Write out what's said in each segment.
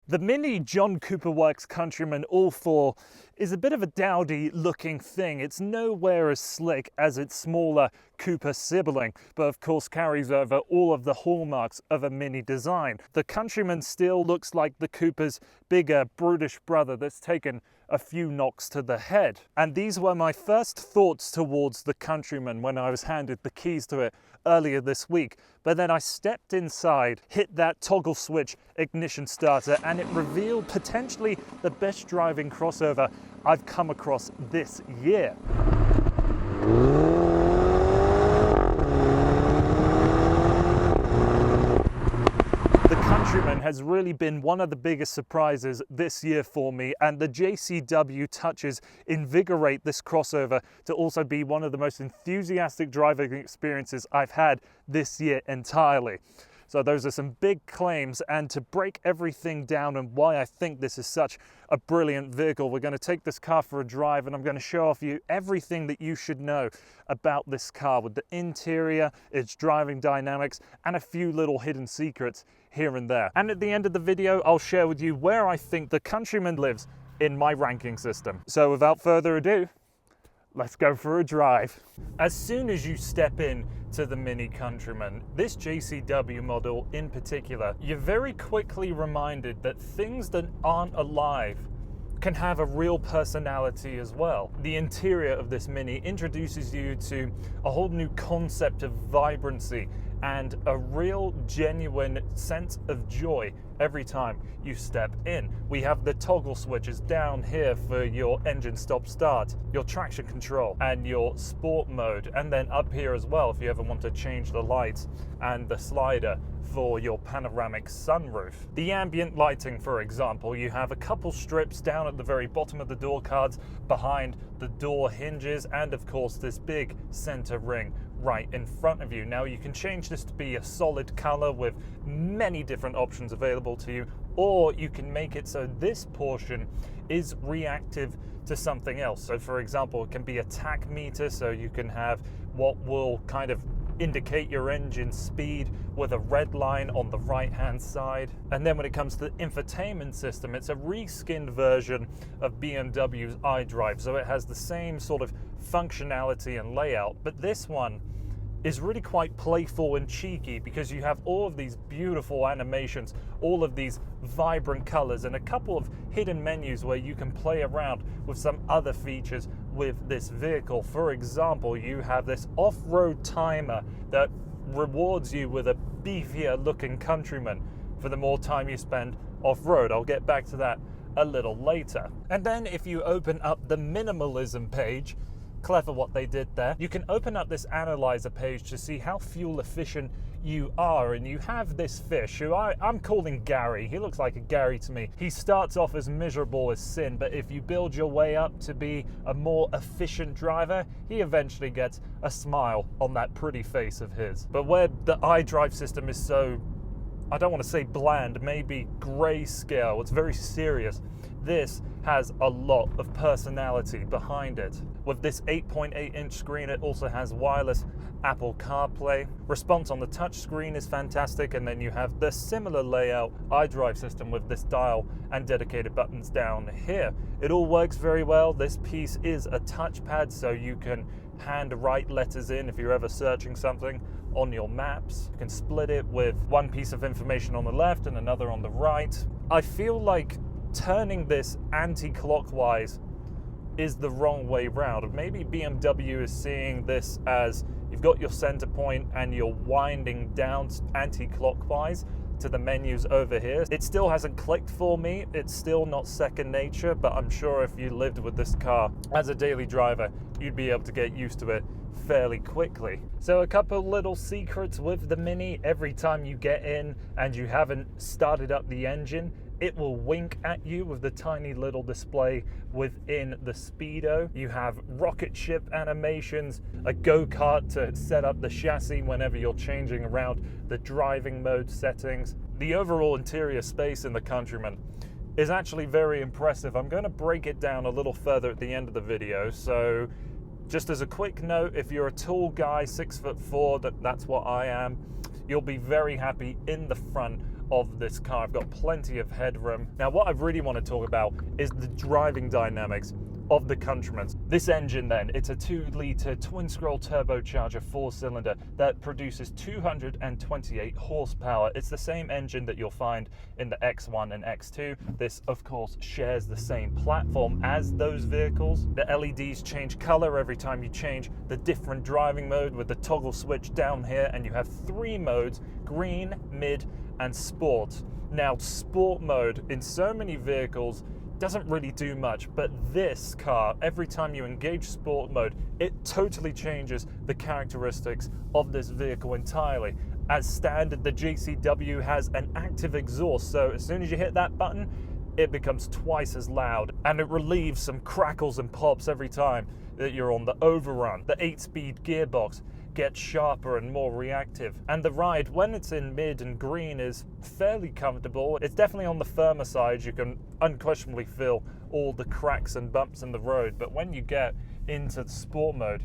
The Mini John Cooper Works Countryman All4 is a bit of a dowdy looking thing. It's nowhere as slick as its smaller Cooper sibling, but of course carries over all of the hallmarks of a Mini design. The Countryman still looks like the Cooper's bigger, brutish brother that's taken a few knocks to the head. And these were my first thoughts towards the Countryman when I was handed the keys to it earlier this week. But then I stepped inside, hit that toggle switch ignition starter, and it revealed potentially the best driving crossover I've come across this year. The Countryman has really been one of the biggest surprises this year for me, and the JCW touches invigorate this crossover to also be one of the most enthusiastic driving experiences I've had this year entirely. So those are some big claims, and to break everything down and why I think this is such a brilliant vehicle, we're going to take this car for a drive and I'm going to show off you everything that you should know about this car, with the interior, its driving dynamics, and a few little hidden secrets here and there. And at the end of the video, I'll share with you where I think the Countryman lives in my ranking system. So without further ado, let's go for a drive. As soon as you step in to the Mini Countryman, this JCW model in particular, you're very quickly reminded that things that aren't alive can have a real personality as well. The interior of this Mini introduces you to a whole new concept of vibrancy and a real genuine sense of joy every time you step in. We have the toggle switches down here for your engine stop start, your traction control, and your sport mode, and then up here as well if you ever want to change the lights, and the slider for your panoramic sunroof. The ambient lighting, for example, you have a couple strips down at the very bottom of the door cards, behind the door hinges, and of course this big center ring right in front of you. Now you can change this to be a solid color with many different options available to you, or you can make it so this portion is reactive to something else. So for example, it can be a tach meter, so you can have what will kind of indicate your engine speed with a red line on the right hand side. And then when it comes to the infotainment system, it's a reskinned version of BMW's iDrive, so it has the same sort of functionality and layout, but this one is really quite playful and cheeky because you have all of these beautiful animations, all of these vibrant colors, and a couple of hidden menus where you can play around with some other features with this vehicle. For example, you have this off-road timer that rewards you with a beefier looking Countryman for the more time you spend off-road. I'll get back to that a little later. And then if you open up the minimalism page, clever what they did there, you can open up this analyzer page to see how fuel efficient you are, and you have this fish who I'm calling Gary. He looks like a Gary to me. He starts off as miserable as sin, but if you build your way up to be a more efficient driver, he eventually gets a smile on that pretty face of his. But where the iDrive system is so, I don't want to say bland, maybe grayscale, it's very serious, this has a lot of personality behind it. With this 8.8-inch screen, it also has wireless Apple CarPlay. Response on the touch screen is fantastic, and then you have the similar layout iDrive system with this dial and dedicated buttons down here. It all works very well. This piece is a touchpad, so you can hand write letters in if you're ever searching something on your maps. You can split it with one piece of information on the left and another on the right. I feel like turning this anti-clockwise is the wrong way round. Maybe BMW is seeing this as you've got your center point and you're winding down anti-clockwise to the menus over here. It still hasn't clicked for me. It's still not second nature, but I'm sure if you lived with this car as a daily driver, you'd be able to get used to it fairly quickly. So a couple little secrets with the Mini: every time you get in and you haven't started up the engine, it will wink at you with the tiny little display within the speedo. You have rocket ship animations, a go-kart to set up the chassis whenever you're changing around the driving mode settings. The overall interior space in the Countryman is actually very impressive. I'm going to break it down a little further at the end of the video, so just as a quick note, if you're a tall guy, 6'4", that's what I am, you'll be very happy in the front of this car. I've got plenty of headroom. Now, what I really want to talk about is the driving dynamics of the Countryman. This engine then, it's a 2-litre twin-scroll turbocharger 4-cylinder that produces 228 horsepower. It's the same engine that you'll find in the X1 and X2. This, of course, shares the same platform as those vehicles. The LEDs change color every time you change the different driving mode with the toggle switch down here, and you have 3 modes: green, mid, and sport. Now, sport mode in so many vehicles doesn't really do much, but this car, every time you engage sport mode, it totally changes the characteristics of this vehicle entirely. As standard, the JCW has an active exhaust, so as soon as you hit that button, it becomes twice as loud, and it relieves some crackles and pops every time that you're on the overrun. The 8-speed gearbox gets sharper and more reactive, and the ride when it's in mid and green is fairly comfortable. It's definitely on the firmer side. You can unquestionably feel all the cracks and bumps in the road, but when you get into the sport mode,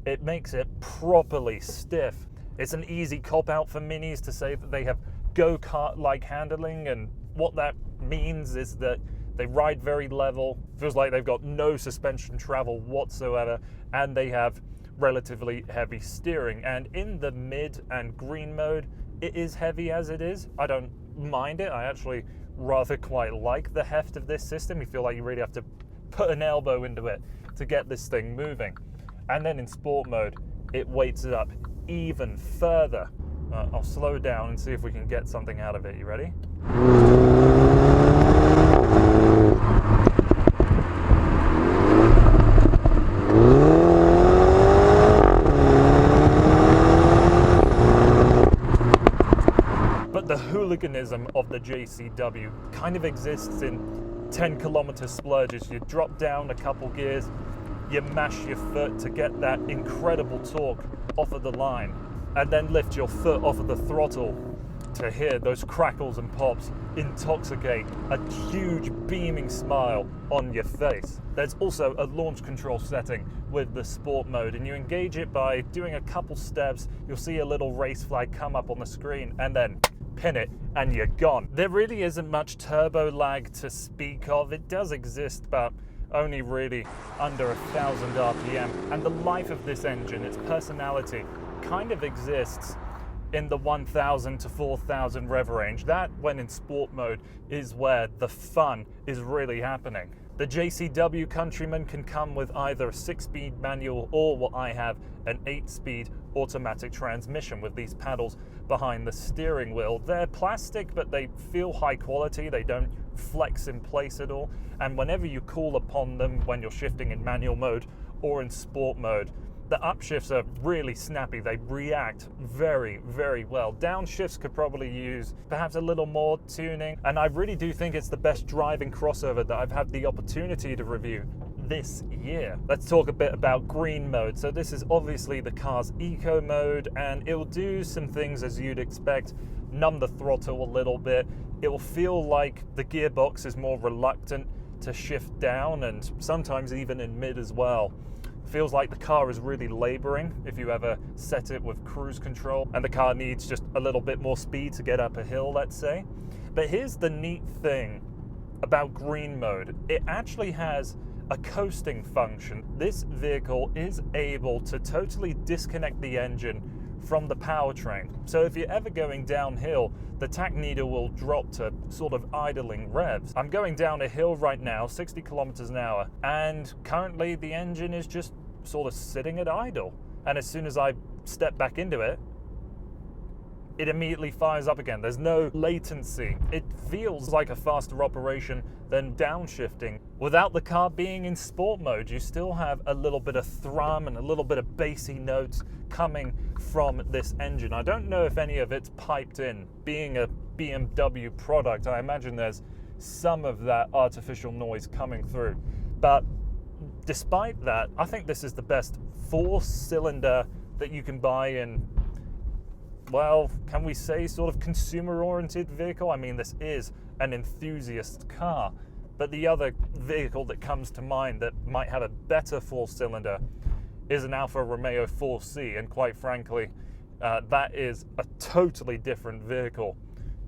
it makes it properly stiff. It's an easy cop out for minis to say that they have go-kart like handling, and what that means is that they ride very level, feels like they've got no suspension travel whatsoever, and they have relatively heavy steering. And in the mid and green mode, it is heavy as it is. I don't mind it. I actually rather quite like the heft of this system. You feel like you really have to put an elbow into it to get this thing moving. And then in sport mode, it weights it up even further. I'll slow down and see if we can get something out of it. You ready? The hooliganism of the JCW kind of exists in 10-kilometer splurges. You drop down a couple gears, you mash your foot to get that incredible torque off of the line, and then lift your foot off of the throttle to hear those crackles and pops intoxicate a huge beaming smile on your face. There's also a launch control setting with the sport mode, and you engage it by doing a couple steps. You'll see a little race flag come up on the screen, and then pin it and you're gone. There really isn't much turbo lag to speak of. It does exist, but only really under 1,000 RPM. And the life of this engine, its personality, kind of exists in the 1,000 to 4,000 rev range. That, when in sport mode, is where the fun is really happening. The JCW Countryman can come with either a 6-speed manual or what I have, an 8-speed automatic transmission with these paddles behind the steering wheel. They're plastic, but they feel high quality. They don't flex in place at all. And whenever you call upon them, when you're shifting in manual mode or in sport mode, the upshifts are really snappy. They react very, very well. Downshifts could probably use perhaps a little more tuning. And I really do think it's the best driving crossover that I've had the opportunity to review this year. Let's talk a bit about green mode. So this is obviously the car's eco mode, and it will do some things as you'd expect. Numb the throttle a little bit. It will feel like the gearbox is more reluctant to shift down, and sometimes even in mid as well. Feels like the car is really laboring if you ever set it with cruise control and the car needs just a little bit more speed to get up a hill, let's say. But here's the neat thing about green mode. It actually has a coasting function. This vehicle is able to totally disconnect the engine from the powertrain. So if you're ever going downhill, the tach needle will drop to sort of idling revs. I'm going down a hill right now, 60 kilometers an hour, and currently the engine is just sort of sitting at idle. And as soon as I step back into it, it immediately fires up again. There's no latency. It feels like a faster operation than downshifting. Without the car being in sport mode, you still have a little bit of thrum and a little bit of bassy notes coming from this engine. I don't know if any of it's piped in. Being a BMW product, I imagine there's some of that artificial noise coming through. But despite that, I think this is the best 4-cylinder that you can buy in, well, can we say sort of consumer-oriented vehicle? I mean, this is an enthusiast car, but the other vehicle that comes to mind that might have a better 4-cylinder is an Alfa Romeo 4C, and quite frankly, that is a totally different vehicle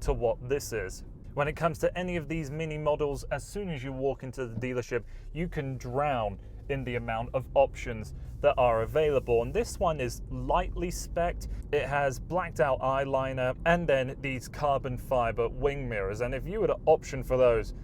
to what this is. When it comes to any of these Mini models, as soon as you walk into the dealership, you can drown in the amount of options that are available. And this one is lightly spec'd. It has blacked out eyeliner and then these carbon fiber wing mirrors. And if you were to option for those,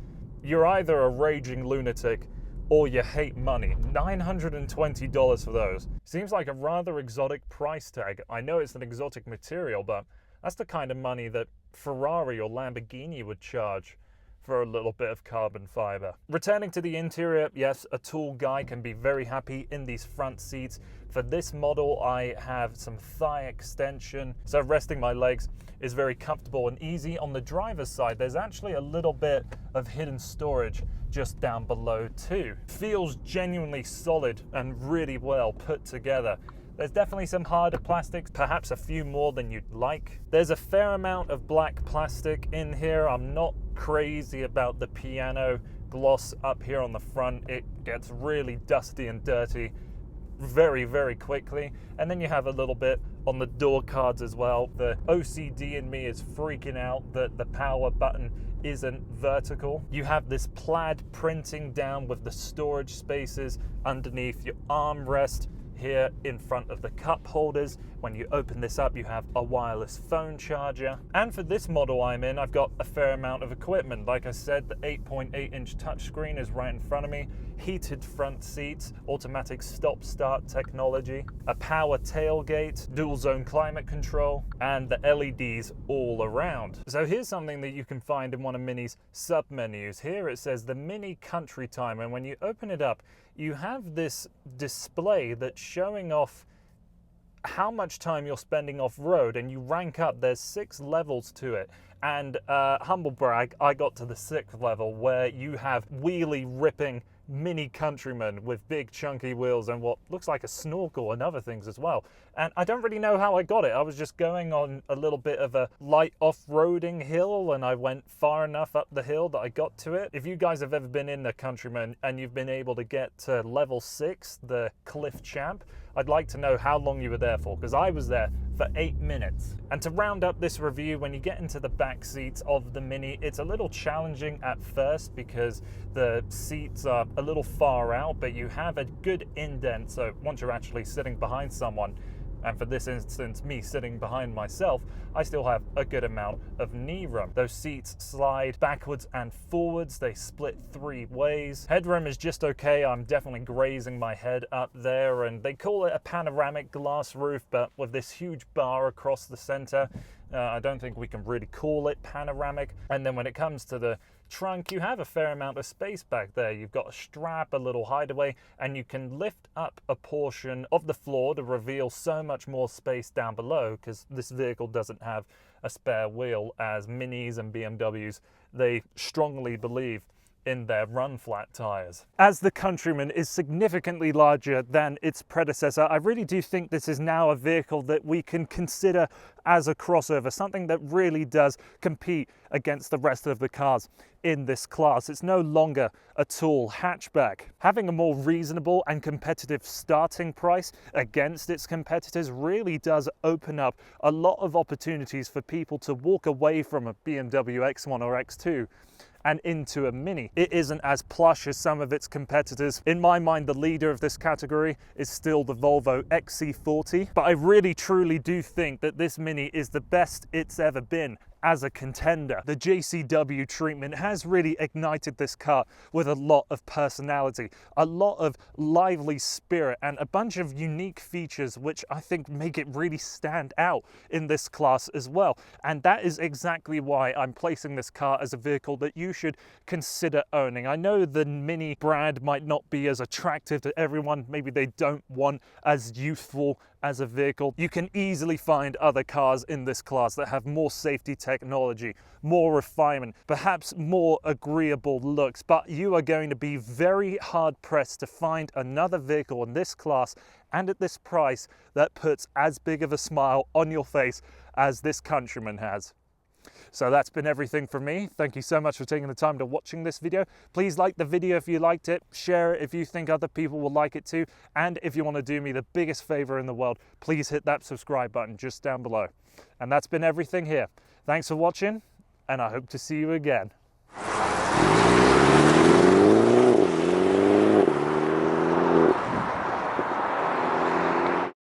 you're either a raging lunatic or you hate money. $920 for those. Seems like a rather exotic price tag. I know it's an exotic material, but that's the kind of money that Ferrari or Lamborghini would charge for a little bit of carbon fiber. Returning to the interior, yes, a tall guy can be very happy in these front seats. For this model, I have some thigh extension, so resting my legs is very comfortable and easy. On the driver's side, there's actually a little bit of hidden storage just down below too. Feels genuinely solid and really well put together. There's definitely some harder plastics, perhaps a few more than you'd like. There's a fair amount of black plastic in here. I'm not crazy about the piano gloss up here on the front. It gets really dusty and dirty very, very quickly. And then you have a little bit on the door cards as well. The OCD in me is freaking out that the power button isn't vertical. You have this plaid printing down with the storage spaces underneath your armrest here in front of the cup holders. When you open this up, you have a wireless phone charger. And for this model I'm in, I've got a fair amount of equipment. Like I said, the 8.8-inch touchscreen is right in front of me, heated front seats, automatic stop-start technology, a power tailgate, dual-zone climate control, and the LEDs all around. So here's something that you can find in one of Mini's sub-menus. Here it says the Mini Country Time, and when you open it up, you have this display that's showing off how much time you're spending off-road, and you rank up. There's 6 levels to it, and humble brag, I got to the 6th level, where you have wheelie ripping Mini Countryman with big chunky wheels and what looks like a snorkel and other things as well. And I don't really know how I got it. I was just going on a little bit of a light off-roading hill, and I went far enough up the hill that I got to it. If you guys have ever been in the Countryman and you've been able to get to level 6, the Cliff Champ, I'd like to know how long you were there for, because I was there for 8 minutes. And to round up this review, when you get into the back seats of the Mini, it's a little challenging at first because the seats are a little far out, but you have a good indent, so once you're actually sitting behind someone, and for this instance, me sitting behind myself, I still have a good amount of knee room. Those seats slide backwards and forwards. They split 3 ways. Headroom is just okay. I'm definitely grazing my head up there, and they call it a panoramic glass roof, but with this huge bar across the center, I don't think we can really call it panoramic. And then when it comes to the trunk, you have a fair amount of space back there. You've got a strap, a little hideaway, and you can lift up a portion of the floor to reveal so much more space down below, because this vehicle doesn't have a spare wheel, as Minis and BMWs, they strongly believe in their run flat tires. As the Countryman is significantly larger than its predecessor, I really do think this is now a vehicle that we can consider as a crossover, something that really does compete against the rest of the cars in this class. It's no longer a tall hatchback. Having a more reasonable and competitive starting price against its competitors really does open up a lot of opportunities for people to walk away from a BMW X1 or X2 and into a Mini. It isn't as plush as some of its competitors. In my mind, the leader of this category is still the Volvo XC40, but I really truly do think that this Mini is the best it's ever been as a contender. The JCW treatment has really ignited this car with a lot of personality, a lot of lively spirit, and a bunch of unique features which I think make it really stand out in this class as well. And that is exactly why I'm placing this car as a vehicle that you should consider owning. I know the Mini brand might not be as attractive to everyone. Maybe they don't want as youthful as a vehicle. You can easily find other cars in this class that have more safety technology, more refinement, perhaps more agreeable looks, but you are going to be very hard pressed to find another vehicle in this class and at this price that puts as big of a smile on your face as this Countryman has. So that's been everything from me. Thank you so much for taking the time to watching this video. Please like the video if you liked it, share it if you think other people will like it too, and if you want to do me the biggest favor in the world, please hit that subscribe button just down below. And that's been everything here. Thanks for watching. and I hope to see you again.